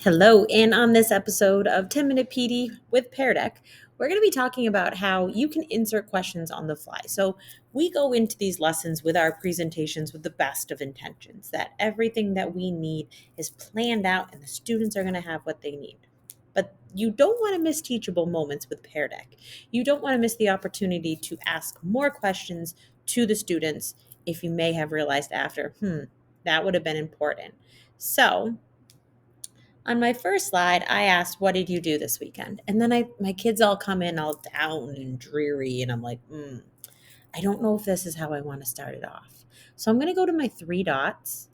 Hello, and on this episode of 10 Minute PD with Peardeck, we're going to be talking about how you can insert questions on the fly. So, we go into these lessons with our presentations with the best of intentions, that everything that we need is planned out and the students are going to have what they need. But you don't want to miss teachable moments with Peardeck. You don't want to miss the opportunity to ask more questions to the students if you may have realized after, that would have been important. So, on my first slide, I asked, "What did you do this weekend?" And then my kids all come in all down and dreary, and I'm like, I don't know if this is how I want to start it off. So I'm going to go to my three dots.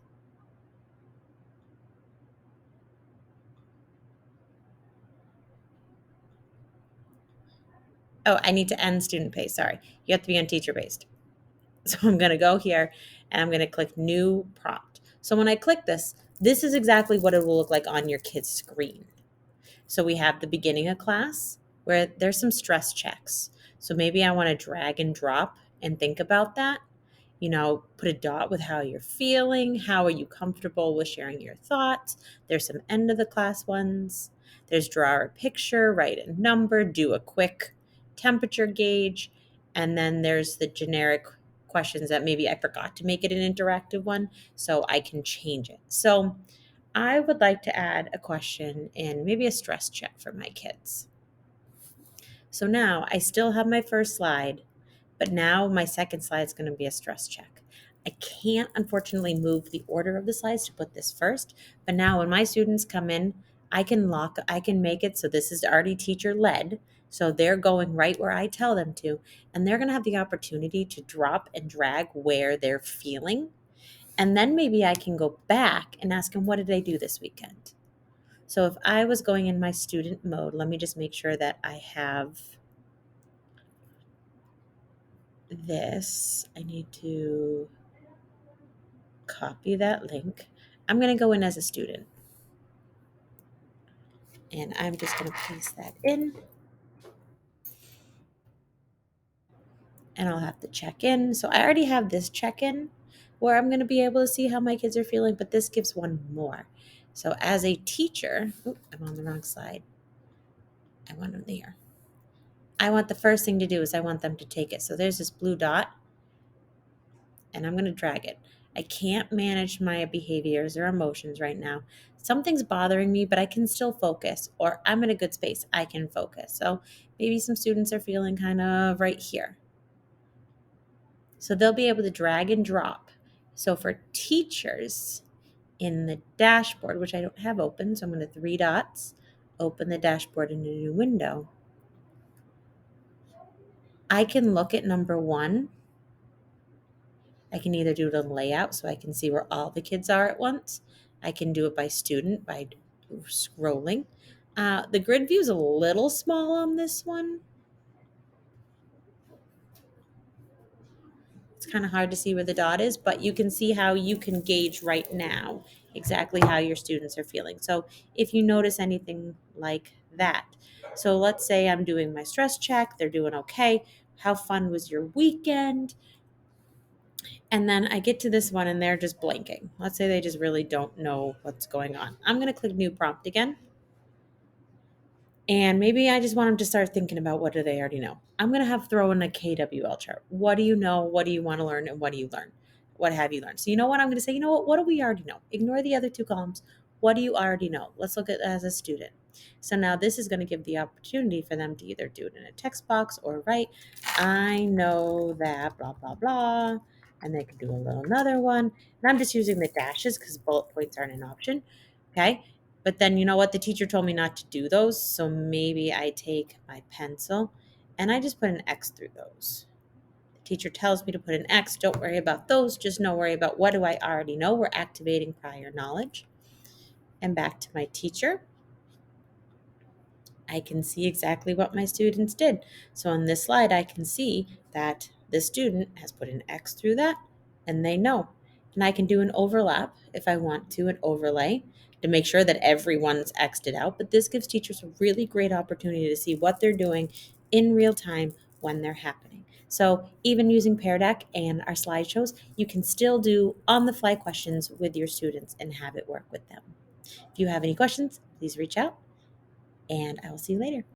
Oh, I need to end student pay. Sorry, you have to be on teacher based. So I'm going to go here and I'm going to click new prompt. So when I click this, this is exactly what it will look like on your kid's screen. So we have the beginning of class where there's some stress checks. So maybe I want to drag and drop and think about that. Put a dot with how you're feeling. How are you comfortable with sharing your thoughts? There's some end of the class ones. There's draw a picture, write a number, do a quick temperature gauge. And then there's the generic questions that maybe I forgot to make it an interactive one, so I can change it. So I would like to add a question and maybe a stress check for my kids. So now I still have my first slide, but now my second slide is going to be a stress check. I can't unfortunately move the order of the slides to put this first, but now when my students come in, I can make it so this is already teacher led. So they're going right where I tell them to, and they're going to have the opportunity to drop and drag where they're feeling. And then maybe I can go back and ask them, what did they do this weekend? So if I was going in my student mode, let me just make sure that I have this. I need to copy that link. I'm going to go in as a student and I'm just going to paste that in and I'll have to check in. So I already have this check in where I'm going to be able to see how my kids are feeling, but this gives one more. So as a teacher, I'm on the wrong slide. I want them there. I want the first thing to do is I want them to take it. So there's this blue dot and I'm going to drag it. I can't manage my behaviors or emotions right now. Something's bothering me, but I can still focus, or I'm in a good space. I can focus. So maybe some students are feeling kind of right here. So they'll be able to drag and drop. So for teachers in the dashboard, which I don't have open, so I'm going to three dots, open the dashboard in a new window. I can look at number one. I can either do it on layout so I can see where all the kids are at once. I can do it by student by scrolling. The grid view is a little small on this one. It's kind of hard to see where the dot is, but you can see how you can gauge right now exactly how your students are feeling. So if you notice anything like that. So let's say I'm doing my stress check, they're doing okay. How fun was your weekend? And then I get to this one and they're just blanking. Let's say they just really don't know what's going on. I'm going to click new prompt again. And maybe I just want them to start thinking about what do they already know. I'm going to have throw in a KWL chart. What do you know? What do you want to learn? And what do you learn? What have you learned? So you know what I'm going to say? You know what? What do we already know? Ignore the other two columns. What do you already know? Let's look at it as a student. So now this is going to give the opportunity for them to either do it in a text box or write, I know that blah, blah, blah. And they can do a little another one. And I'm just using the dashes because bullet points aren't an option. Okay. But then you know what? The teacher told me not to do those. So maybe I take my pencil and I just put an X through those. The teacher tells me to put an X. Don't worry about those. Just no worry about what do I already know. We're activating prior knowledge. And back to my teacher. I can see exactly what my students did. So on this slide, I can see that the student has put an X through that and they know. And I can do an overlap if I want to, an overlay to make sure that everyone's X'd it out. But this gives teachers a really great opportunity to see what they're doing in real time when they're happening. So even using Peardeck and our slideshows, you can still do on the fly questions with your students and have it work with them. If you have any questions, please reach out, and I will see you later.